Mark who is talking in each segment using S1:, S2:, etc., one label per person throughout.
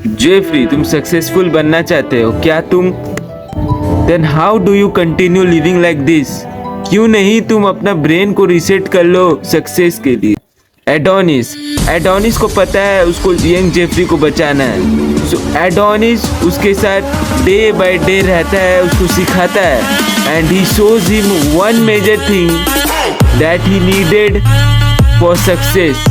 S1: Jeffrey, तुम successful बनना चाहते हो क्या तुम? Then how do you continue living like this? क्यों नहीं तुम अपना ब्रेन को रीसेट कर लो सक्सेस के लिए? एडोनिस, एडोनिस को पता है उसको यंग जेफरी को बचाना है। सो एडोनिस उसके साथ डे बाय डे रहता है, उसको सिखाता है and he shows him one major thing that he needed for success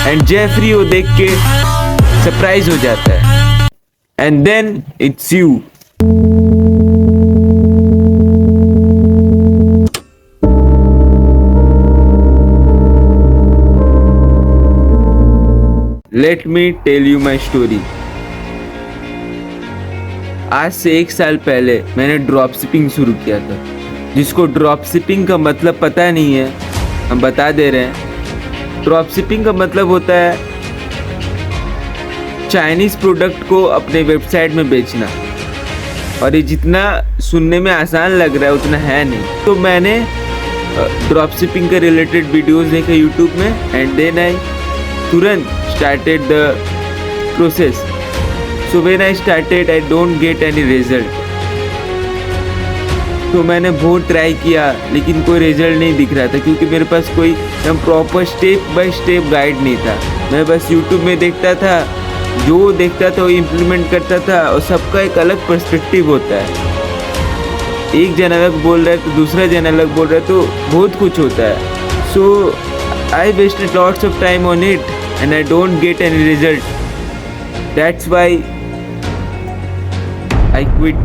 S1: and Jeffrey वो देख के सरप्राइज हो जाता है and then it's you. Let me tell you my story. आज से 1 साल पहले मैंने ड्रॉप शिपिंग शुरू किया था। जिसको ड्रॉप शिपिंग का मतलब पता नहीं है, हम बता दे रहे हैं। ड्रॉप शिपिंग का मतलब होता है चाइनीज़ प्रोडक्ट को अपने वेबसाइट में बेचना। और ये जितना सुनने में आसान लग रहा है उतना है नहीं। तो मैंने ड्रॉप शिपिंग के रिलेटेड वीडियोस देखे यूट्यूब में एंड देन आई तुरंत started the process. So when I started, I don't get any result. तो मैंने बहुत ट्राई किया लेकिन कोई रिजल्ट नहीं दिख रहा था क्योंकि मेरे पास कोई एकदम proper step by step guide नहीं था। मैं बस यूट्यूब में देखता था, जो देखता था वो इम्प्लीमेंट करता था और सबका एक अलग पर्सपेक्टिव होता है। एक जन अलग बोल रहा है तो दूसरा जन अलग बोल रहा है, तो बहुत कुछ होता है। So I wasted lots of time on it and I don't get any result. That's why I quit.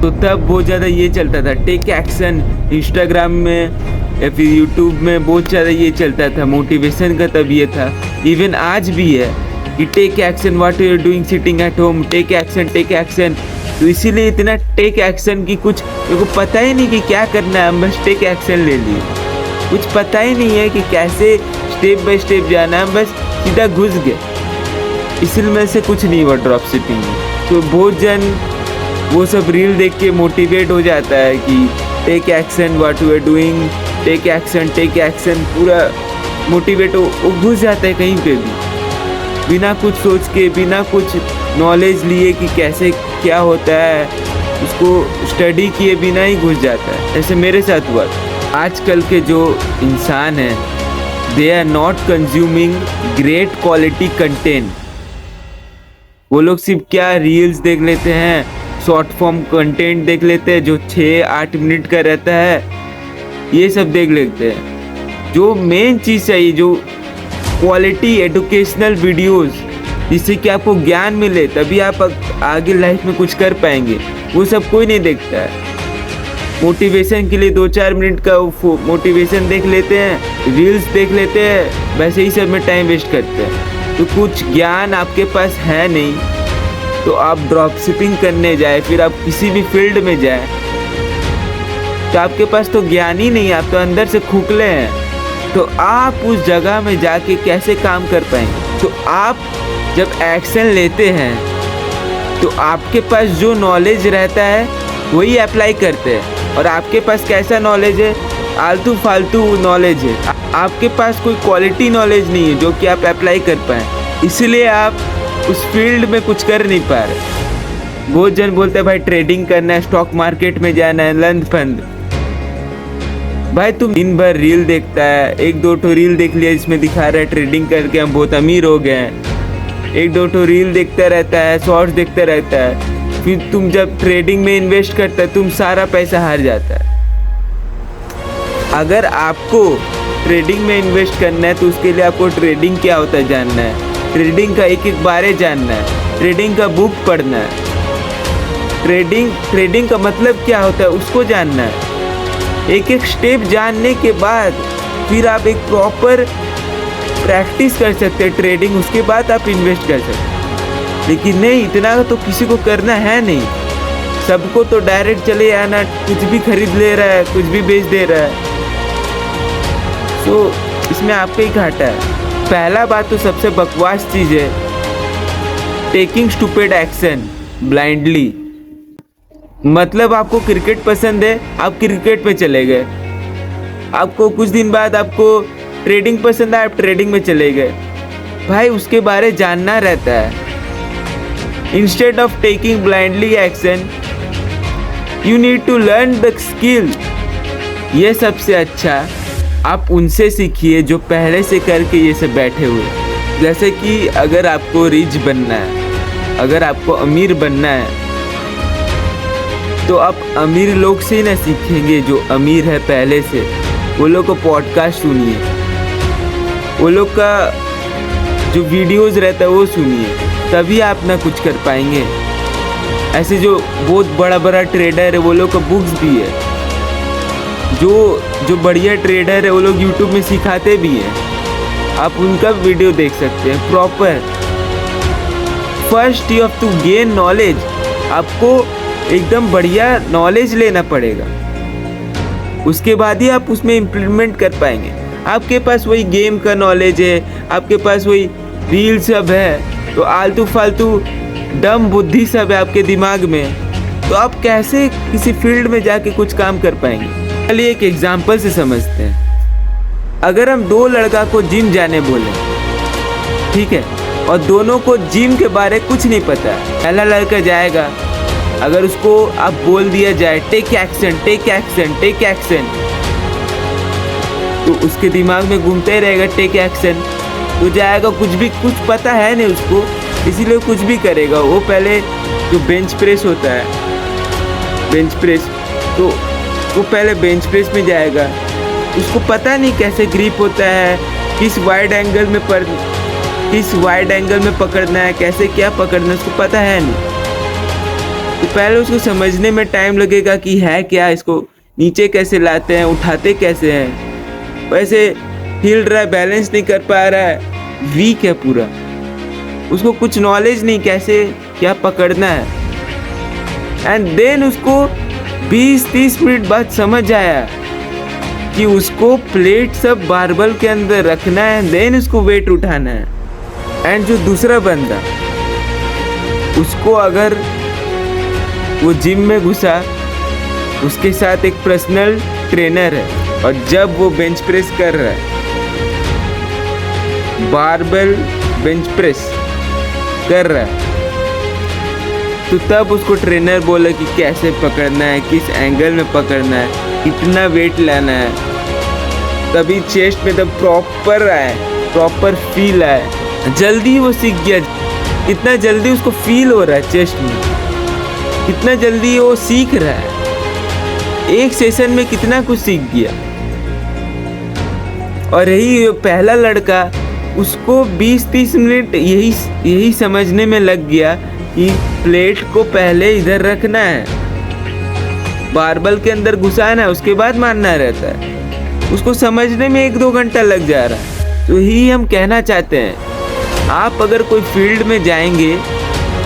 S1: तो तब बहुत ज़्यादा ये चलता था टेक एक्शन, इंस्टाग्राम में या फिर यूट्यूब में बहुत ज़्यादा ये चलता था। मोटिवेशन का तब ये था, इवन आज भी है कि take action, what you are doing sitting at home, take action take action. तो इसीलिए इतना टेक एक्शन की कुछ मेरे को पता ही नहीं कि क्या करना है, बस टेक एक्शन ले लिए। कुछ पता ही नहीं है कि कैसे स्टेप बाय स्टेप जाना है, बस सीधा घुस गए। इसलिए से कुछ नहीं हुआ ड्रॉप शिपिंग में। तो बहुत जन वो सब रील देख के मोटिवेट हो जाता है कि take action, what you are doing, take action, पूरा मोटिवेट वो घुस जाता है कहीं पे भी बिना कुछ सोच के, बिना कुछ नॉलेज लिए कि कैसे क्या होता है, उसको स्टडी किए बिना ही घुस जाता है। ऐसे मेरे साथ हुआ। आजकल के जो इंसान हैं they are not consuming great quality content. वो लोग सिर्फ क्या रील्स देख लेते हैं, शॉर्ट फॉर्म कंटेंट देख लेते हैं जो 6-8 मिनट का रहता है, ये सब देख लेते हैं। जो मेन चीज़ चाहिए, जो क्वालिटी एजुकेशनल वीडियोस जिससे कि आपको ज्ञान मिले, तभी आप आगे लाइफ में कुछ कर पाएंगे, वो सब कोई नहीं देखता है। मोटिवेशन के लिए 2-4 मिनट का मोटिवेशन देख लेते हैं, रील्स देख लेते हैं, वैसे ही सब में टाइम वेस्ट करते हैं। तो कुछ ज्ञान आपके पास है नहीं, तो आप ड्रॉप शिपिंग करने जाए, फिर आप किसी भी फील्ड में जाए, तो आपके पास तो ज्ञान ही नहीं, आप तो अंदर से खोखले हैं। तो आप उस जगह में जाके कैसे काम कर पाएंगे? तो आप जब एक्शन लेते हैं तो आपके पास जो नॉलेज रहता है वही अप्लाई करते हैं। और आपके पास कैसा नॉलेज है? आलतू फालतू नॉलेज है। आपके पास कोई क्वालिटी नॉलेज नहीं है जो कि आप अप्लाई कर पाएँ, इसलिए आप उस फील्ड में कुछ कर नहीं पा रहे। बहुत जन बोलते हैं भाई ट्रेडिंग करना है, स्टॉक मार्केट में जाना है, लंद फंद। भाई तुम दिन भर रील देखता है, 1-2 ठो रील देख लिया इसमें दिखा रहा है ट्रेडिंग करके हम बहुत अमीर हो गए हैं, 1-2 ठो रील देखता रहता है, शॉर्ट्स देखता रहता है, फिर तुम जब ट्रेडिंग में इन्वेस्ट करता है तुम सारा पैसा हार जाता है। अगर आपको ट्रेडिंग में इन्वेस्ट करना है तो उसके लिए आपको ट्रेडिंग क्या होता है जानना है, ट्रेडिंग का एक बारे जानना है, ट्रेडिंग का बुक पढ़ना है, ट्रेडिंग का मतलब क्या होता है उसको जानना है। एक स्टेप जानने के बाद फिर आप एक प्रॉपर प्रैक्टिस कर सकते हैं ट्रेडिंग, उसके बाद आप इन्वेस्ट कर सकते हैं। लेकिन नहीं, इतना तो किसी को करना है नहीं, सबको तो डायरेक्ट चले आना, कुछ भी खरीद ले रहा है, कुछ भी बेच दे रहा है। तो इसमें आपका ही घाटा है। पहला बात तो सबसे बकवास चीज़ है टेकिंग स्टूपिड एक्शन ब्लाइंडली। मतलब आपको क्रिकेट पसंद है, आप क्रिकेट पे चले गए। आपको कुछ दिन बाद आपको ट्रेडिंग पसंद है, आप ट्रेडिंग में चले गए। भाई उसके बारे जानना रहता है, Instead of taking blindly action, you need to learn the skill. ये सबसे अच्छा आप उनसे सीखिए जो पहले से करके ये सब बैठे हुए। जैसे कि अगर आपको रिच बनना है, अगर आपको अमीर बनना है, तो आप अमीर लोग से ही ना सीखेंगे जो अमीर है पहले से। वो लोग को पॉडकास्ट सुनिए, वो लोग का जो वीडियोस रहता है वो सुनिए, तभी आप ना कुछ कर पाएंगे। ऐसे जो बहुत बड़ा बड़ा ट्रेडर है वो लोग का बुक्स भी है, जो बढ़िया ट्रेडर है वो लोग यूट्यूब में सिखाते भी हैं, आप उनका वीडियो देख सकते हैं proper. First you have to gain knowledge, आपको एकदम बढ़िया नॉलेज लेना पड़ेगा, उसके बाद ही आप उसमें इम्प्लीमेंट कर पाएंगे। आपके पास वही गेम का नॉलेज है, आपके पास वही रील सब है, तो आलतू फालतू डम बुद्धि सब है आपके दिमाग में, तो आप कैसे किसी फील्ड में जाके कुछ काम कर पाएंगे। चलिए एक एग्जांपल से समझते हैं। अगर हम दो लड़का को जिम जाने बोले, ठीक है, और दोनों को जिम के बारे कुछ नहीं पता, पहला लड़का जाएगा, अगर उसको आप बोल दिया जाए take action take action take action, तो उसके दिमाग में घूमते ही रहेगा टेक एक्शन, तो जाएगा, कुछ पता है नहीं उसको, इसीलिए कुछ भी करेगा। वो पहले जो बेंच प्रेस होता है, बेंच प्रेस, तो वो पहले बेंच प्रेस में जाएगा, उसको पता नहीं कैसे ग्रिप होता है, किस वाइड एंगल में पकड़ना है, कैसे क्या पकड़ना है, उसको पता है नहीं। तो पहले उसको समझने में टाइम लगेगा कि है क्या, इसको नीचे कैसे लाते हैं, उठाते कैसे हैं, वैसे हिल रहा है, बैलेंस नहीं कर पा रहा है, वीक है पूरा, उसको कुछ नॉलेज नहीं कैसे क्या पकड़ना है। एंड देन उसको 20-30 मिनट बाद समझ आया कि उसको प्लेट सब बारबल के अंदर रखना है, देन उसको वेट उठाना है। एंड जो दूसरा बंदा, उसको अगर वो जिम में घुसा, उसके साथ एक पर्सनल ट्रेनर है, और जब वो बेंच प्रेस कर रहा है, बारबेल बेंच प्रेस कर रहा है, तो तब उसको ट्रेनर बोला कि कैसे पकड़ना है, किस एंगल में पकड़ना है, कितना वेट लाना है, तभी चेस्ट में तब प्रॉपर आए, प्रॉपर फील आए। जल्दी वो सीख गया, इतना जल्दी उसको फील हो रहा है चेस्ट में, कितना जल्दी वो सीख रहा है, एक सेशन में कितना कुछ सीख गया। और यही पहला लड़का, उसको 20-30 मिनट यही समझने में लग गया कि प्लेट को पहले इधर रखना है, बारबल के अंदर घुसाना है, उसके बाद मारना रहता है, उसको समझने में 1-2 घंटा लग जा रहा है। तो यही हम कहना चाहते हैं, आप अगर कोई फील्ड में जाएंगे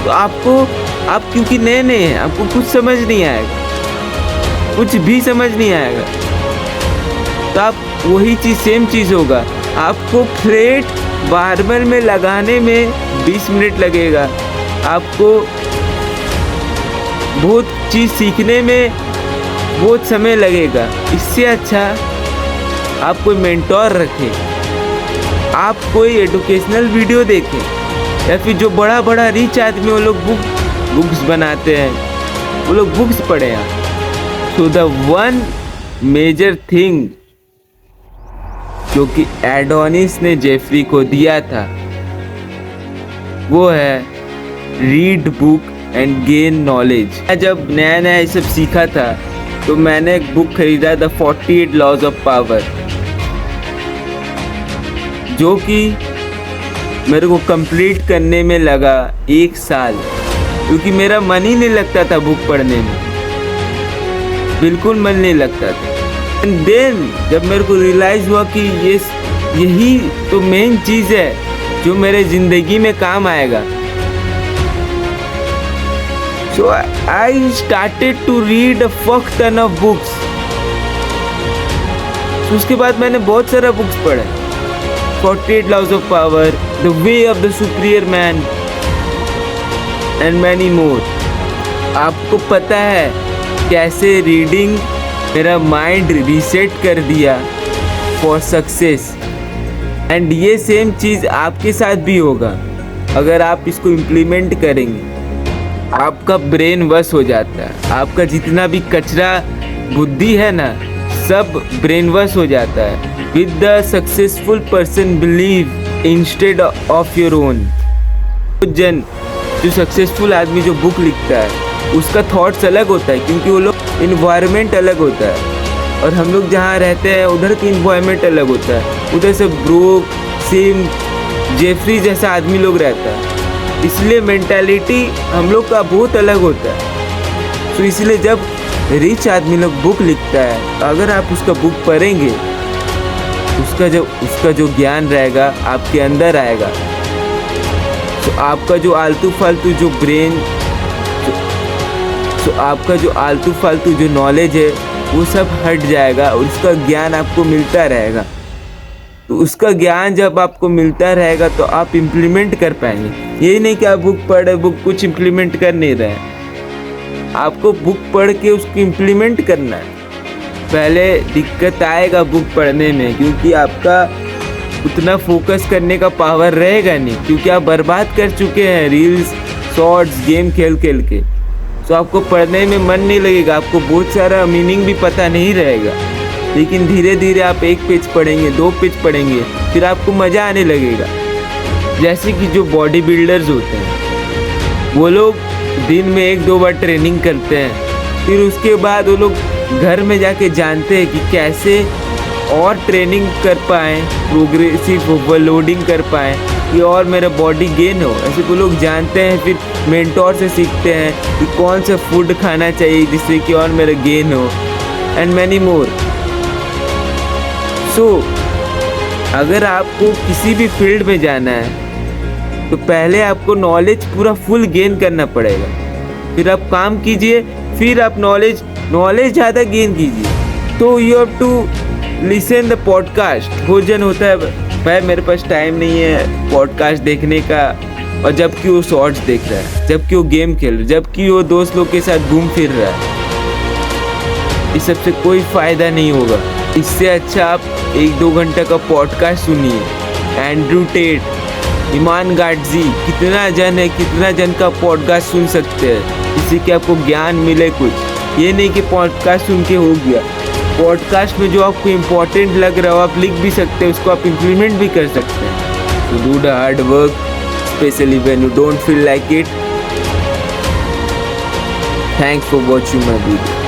S1: तो आप क्योंकि नए हैं, आपको कुछ समझ नहीं आएगा, कुछ भी समझ नहीं आएगा, तो आप वही चीज़ सेम चीज़ होगा, आपको प्लेट बारबल में लगाने में 20 मिनट लगेगा, आपको बहुत चीज़ सीखने में बहुत समय लगेगा। इससे अच्छा आप कोई मेंटोर रखें, आप कोई एजुकेशनल वीडियो देखें, या फिर जो बड़ा बड़ा रिच आदमी, वो लोग बुक्स बनाते हैं, वो लोग बुक्स पढ़े हैं। So the one major thing जो कि एडोनिस ने जेफरी को दिया था, वो है read book and gain knowledge. जब नया नया ये सब सीखा था, तो मैंने एक बुक खरीदा, द 48 लॉज ऑफ पावर, जो कि मेरे को कंप्लीट करने में लगा 1 साल, क्योंकि मेरा मन ही नहीं लगता था बुक पढ़ने में, बिल्कुल मन नहीं लगता था। एंड देन जब मेरे को रियलाइज़ हुआ कि यही तो मेन चीज़ है जो मेरे ज़िंदगी में काम आएगा, so I started to read a fuck ton of books. उसके बाद मैंने बहुत सारा बुक्स पढ़े, 48 laws of power, the way of the superior man and many more. आपको पता है कैसे रीडिंग मेरा माइंड रीसेट कर दिया फॉर सक्सेस, एंड ये सेम चीज़ आपके साथ भी होगा अगर आप इसको इम्प्लीमेंट करेंगे। आपका ब्रेन वश हो जाता है। आपका जितना भी कचरा बुद्धि है ना, सब ब्रेन वश हो जाता है। With the successful person believe instead of your own. जो सक्सेसफुल आदमी जो बुक लिखता है उसका थॉट्स अलग होता है, क्योंकि वो लोग इन्वायरमेंट अलग होता है और हम लोग जहाँ रहते हैं उधर की इन्वायरमेंट अलग होता है। उधर से ब्रोक सेम जेफरी जैसा आदमी लोग रहता है, इसलिए मेंटालिटी हम लोग का बहुत अलग होता है। तो इसलिए जब रिच आदमी लोग बुक लिखता है, अगर आप उसका बुक पढ़ेंगे, उसका जो ज्ञान रहेगा आपके अंदर आएगा, तो आपका जो आलतू फालतू जो ब्रेन, तो आपका जो आलतू फालतू जो नॉलेज है वो सब हट जाएगा और उसका ज्ञान आपको मिलता रहेगा। तो उसका ज्ञान जब आपको मिलता रहेगा तो आप इम्प्लीमेंट कर पाएंगे। यही नहीं कि आप बुक पढ़े, बुक कुछ इम्प्लीमेंट कर नहीं रहे हैं। आपको बुक पढ़ के उसको इम्प्लीमेंट करना है। पहले दिक्कत आएगा बुक पढ़ने में, क्योंकि आपका उतना फोकस करने का पावर रहेगा नहीं, क्योंकि आप बर्बाद कर चुके हैं रील्स शॉर्ट्स गेम खेल खेल के। तो आपको पढ़ने में मन नहीं लगेगा, आपको बहुत सारा मीनिंग भी पता नहीं रहेगा। लेकिन धीरे धीरे आप 1 पेज पढ़ेंगे, 2 पेज पढ़ेंगे, फिर आपको मज़ा आने लगेगा। जैसे कि जो बॉडी बिल्डर्स होते हैं वो लोग दिन में 1-2 बार ट्रेनिंग करते हैं, फिर उसके बाद वो लोग घर में जाके जानते हैं कि कैसे और ट्रेनिंग कर पाएँ, प्रोग्रेसिव ओवरलोडिंग कर पाएँ कि और मेरा बॉडी गेन हो। ऐसे वो लोग जानते हैं, फिर मेंटोर से सीखते हैं कि कौन सा फूड खाना चाहिए जिससे कि और मेरा गेन हो, एंड मैनी मोर। सो अगर आपको किसी भी फील्ड में जाना है तो पहले आपको नॉलेज पूरा फुल गेन करना पड़ेगा, फिर आप काम कीजिए, फिर आप नॉलेज ज़्यादा गेन कीजिए। तो you have to listen the podcast. भोजन होता है भाई, मेरे पास टाइम नहीं है पॉडकास्ट देखने का, और जबकि वो शॉर्ट्स देख रहा है, जबकि वो गेम खेल रहा है, जबकि वो दोस्त लोग के साथ घूम फिर रहा है, इस सबसे कोई फ़ायदा नहीं होगा। इससे अच्छा आप 1-2 घंटे का पॉडकास्ट सुनिए। एंड्रू टेट, ईमान गाटजी, कितना जन का पॉडकास्ट सुन सकते हैं जिससे कि आपको ज्ञान मिले कुछ। ये नहीं कि पॉडकास्ट सुन के हो गया। पॉडकास्ट में जो आपको इम्पोर्टेंट लग रहा हो आप लिख भी सकते हैं, उसको आप इम्प्लीमेंट भी कर सकते हैं। तो do the hard work, specially when you don't feel like it. Thanks for watching my video.